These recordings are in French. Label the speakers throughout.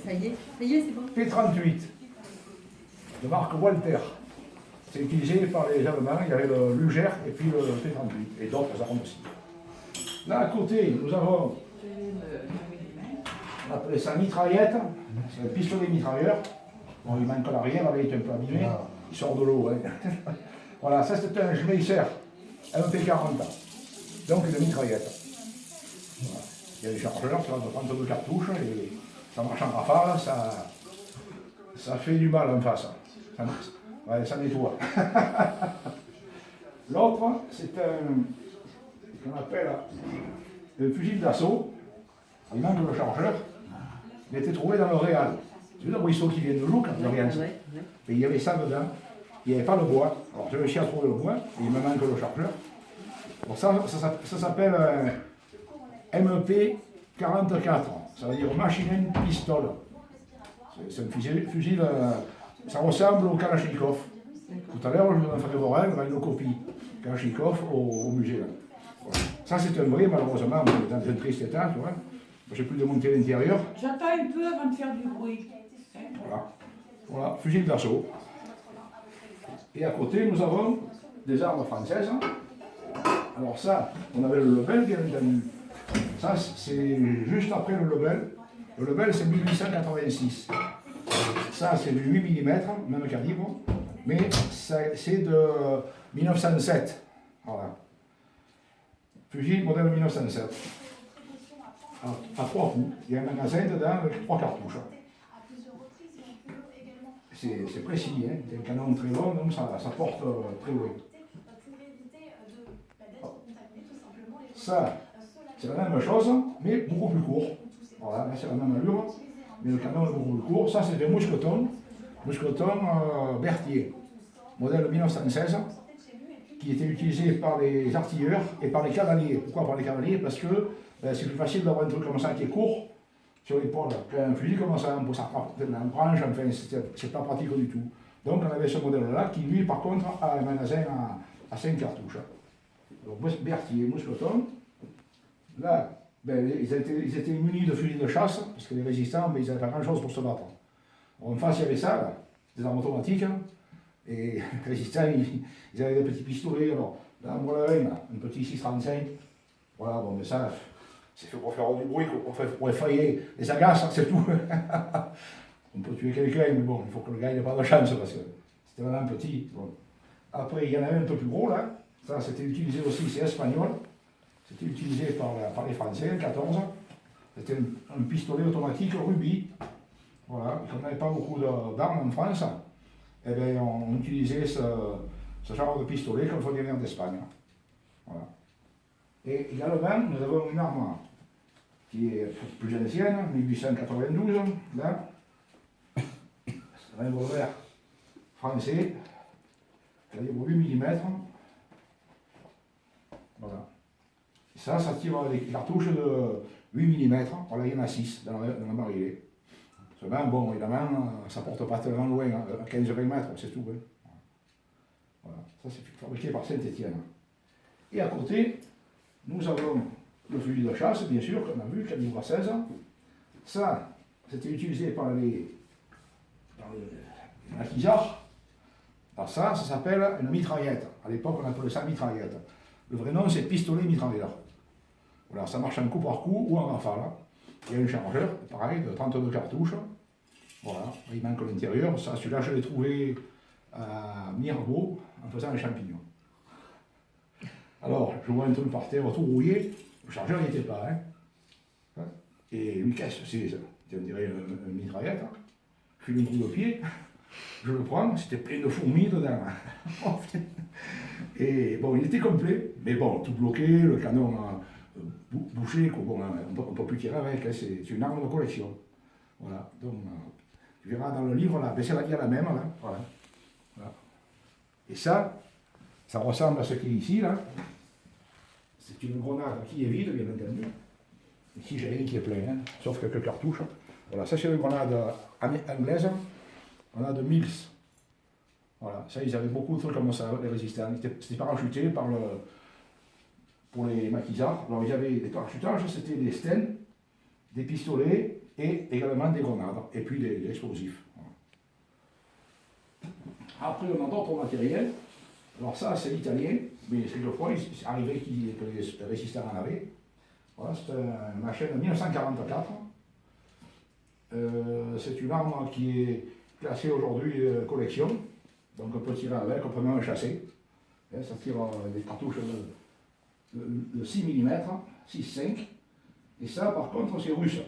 Speaker 1: Ça y est, c'est bon.
Speaker 2: P38, de marque Walter. C'est utilisé par les Allemands, il y avait le Luger et puis le P38, et d'autres armes aussi. Là à côté, nous avons, on appelait ça mitraillette, c'est un pistolet mitrailleur. Bon, il manque l'arrière, là il est un peu abîmé, il sort de l'eau. Hein. Voilà, ça c'est un Schmeisser MP40, donc une mitraillette. Voilà. Il y a des chargeurs, ça va de 32 cartouches, et ça marche en rafale, ça fait du mal en face. Ouais, ça nettoie. L'autre, c'est ce qu'on appelle un fusil d'assaut. Il manque le chargeur. Il a été trouvé dans le Réal. Tu vois le ruisseau qui vient de l'eau quand il revient.
Speaker 1: Ouais.
Speaker 2: Et il y avait ça dedans. Il n'y avait pas le bois. Alors j'ai réussi à trouver le bois, et il me manque le chargeur. Bon, ça s'appelle un MP44. Ça veut dire Machine Pistol. C'est un fusil ça ressemble au Kalachnikov. Tout à l'heure, je vous en ferai voir avec une copie Kalachnikov au musée. Là. Voilà. Ça, c'est un vrai, malheureusement, on est dans un triste état, tu vois. J'ai plus de monter à l'intérieur.
Speaker 3: J'attends un peu avant de faire du bruit.
Speaker 2: Voilà, fusil d'assaut. Et à côté, nous avons des armes françaises. Alors ça, on avait le Lebel, bien entendu. Ça, c'est juste après le Lebel. Le Lebel, c'est 1886. Ça, c'est du 8 mm, même calibre, mais c'est de 1907. Voilà. Fusil modèle 1907. À 3 coups. Il y a un magasin dedans avec 3 cartouches. C'est précis, hein. C'est un canon très long, donc ça porte très loin. Ça, c'est la même chose, mais beaucoup plus court. Voilà, c'est la même allure. Mais le canon est beaucoup plus court. Ça, c'est un mousqueton Berthier, modèle 1916, qui était utilisé par les artilleurs et par les cavaliers. Pourquoi par les cavaliers? Parce que c'est plus facile d'avoir un truc comme ça qui est court sur l'épaule qu'un fusil comme ça, on peut s'attraper dans la branche, enfin, c'est pas pratique du tout. Donc on avait ce modèle-là qui, lui, par contre, a un magasin à 5 cartouches. Donc Berthier, mousqueton. Là, ils étaient munis de fusils de chasse, parce que les résistants, ils n'avaient pas grand-chose pour se battre. En face, il y avait ça, là, des armes automatiques, et les résistants, ils avaient des petits pistolets. Alors, là, on voit un petit 635. Voilà, bon, mais ça, c'est fait pour faire du bruit, pour effrayer les agaces, c'est tout. On peut tuer quelqu'un, mais bon, il faut que le gars n'ait pas de chance, parce que c'était vraiment petit. Bon. Après, il y en avait un peu plus gros, là. Ça, c'était utilisé aussi, c'est espagnol. C'était utilisé par les Français, en 14. C'était un pistolet automatique Ruby. Voilà, comme on n'avait pas beaucoup d'armes en France, eh bien, on utilisait ce genre de pistolet comme il venir d'Espagne. Voilà. Et également, nous avons une arme qui est plus ancienne, 1892, là. C'est un revolver français, calibre 8 mm. Voilà. Et ça tire les cartouches de 8 mm. Voilà, il y en a 6 dans la barillet. Seulement, bon, évidemment, ça ne porte pas tellement loin, hein, à 15-20 mètres, c'est tout. Hein. Voilà. Ça, c'est fabriqué par Saint-Étienne. Et à côté, nous avons le fusil de chasse, bien sûr, qu'on a vu, calibre 16. Ça, c'était utilisé par les maquisards. Alors ça s'appelle une mitraillette. À l'époque, on appelait ça mitraillette. Le vrai nom, c'est pistolet mitrailleur. Voilà, ça marche en coup par coup ou en rafale. Il y a un chargeur, pareil, de 32 cartouches. Voilà, il manque l'intérieur. Ça, celui-là, je l'ai trouvé à Mirbeau en faisant un champignon. Alors, je vois un truc par terre, tout rouillé. Le chargeur n'y était pas. Hein. Et une caisse, c'est ça. On dirait une mitraillette. Hein. Je fais un trou de pied. Je le prends, c'était plein de fourmis dedans. Et bon, il était complet, mais bon, tout bloqué, le canon bouché, quoi. Bon, on ne peut plus tirer avec, hein, c'est une arme de collection. Voilà, donc tu verras dans le livre, là, il y a la même, là. Voilà. Voilà. Et ça ressemble à ce qui est ici, là. C'est une grenade qui est vide, bien entendu. Ici, j'ai rien qui est plein, hein, sauf quelques cartouches. Voilà, ça c'est une grenade anglaise. On a de Mills. Voilà, ça, ils avaient beaucoup de trucs comme ça, les résistants. C'était parachuté pour les maquisards. Alors, il y avait des parachutages, c'était des stènes, des pistolets, et également des grenades, et puis des explosifs. Voilà. Après, on a d'autres matériels. Alors ça, c'est l'italien, mais c'est deux fois, il est arrivé que les résistants en avaient. Voilà, c'est une machine de 1944. C'est une arme qui est classée aujourd'hui collection. Donc on peut tirer avec, on peut même chasser. Ça tire des cartouches de 6 mm, 6,5. Et ça, par contre, c'est russe.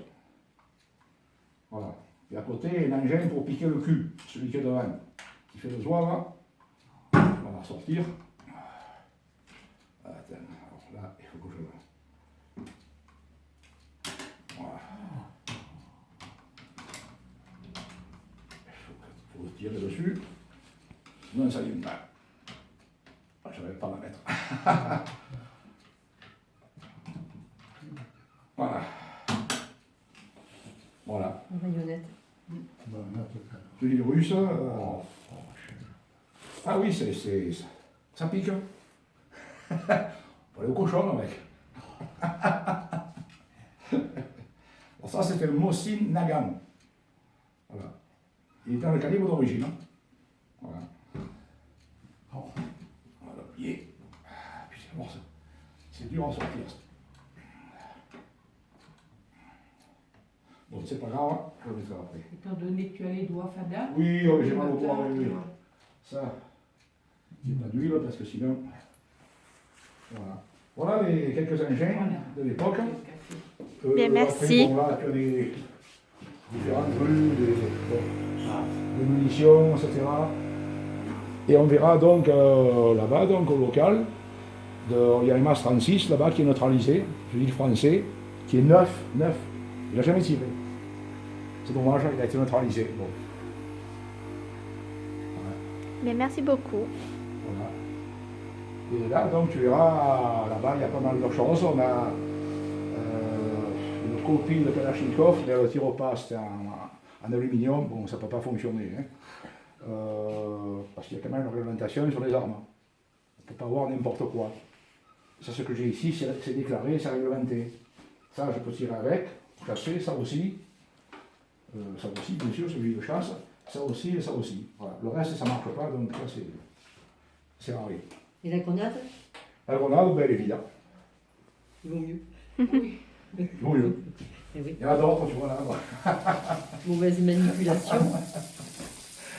Speaker 2: Voilà. Et à côté, un engin pour piquer le cul, celui qui est devant, qui fait le zouave. On va sortir. Attends, alors là, il faut que je... Voilà. Il faut tirer dessus. Sinon, ça n'allume pas. Je ne vais pas la mettre. Voilà. Voilà.
Speaker 1: Une marionnette.
Speaker 2: Tu dis russe. Ah oui, ça pique. On va aller au cochon avec. Bon, ça, c'était le Mosin Nagant. Voilà. Il est dans le calibre d'origine. Hein. Voilà. On va l'appuyer. Puis c'est bon, c'est dur à sortir. Bon, c'est pas grave, je le mettrai après.
Speaker 3: Étant donné que tu as les doigts fada.
Speaker 2: Oui, j'ai mal au doigt, oui. Ça, il n'y a pas d'huile parce que sinon. Voilà. Voilà les quelques engins de l'époque.
Speaker 4: Bien, merci.
Speaker 2: Après, bon, là, tu as des différentes rues, des munitions, etc. Et on verra donc là-bas, donc au local, il y a un MAS 36 là-bas qui est neutralisé, je dis le français, qui est neuf. Il n'a jamais tiré. C'est dommage, il a été neutralisé. Bon. Voilà.
Speaker 4: Mais merci beaucoup.
Speaker 2: Voilà. Et là, donc, tu verras, là-bas, il y a pas mal de choses. On a une copie de Kalachnikov, mais le tir au pas, c'était en aluminium. Bon, ça ne peut pas fonctionner. Hein. Parce qu'il y a quand même une réglementation sur les armes. On ne peut pas avoir n'importe quoi. Ça, ce que j'ai ici, c'est déclaré, c'est réglementé. Ça, je peux tirer avec, chasser, ça aussi. Ça aussi, bien sûr, celui de chasse. Ça aussi et ça aussi. Voilà. Le reste, ça ne marche pas, donc ça, c'est rare.
Speaker 1: Et la grenade?
Speaker 2: La grenade, ben, elle est vide.
Speaker 1: Il vaut mieux.
Speaker 3: Oui.
Speaker 2: Il vaut mieux.
Speaker 1: Eh oui.
Speaker 2: Il y en a d'autres, tu vois là.
Speaker 1: Mauvaise manipulation.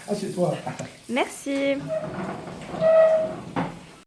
Speaker 2: Ah, c'est toi.
Speaker 4: Merci.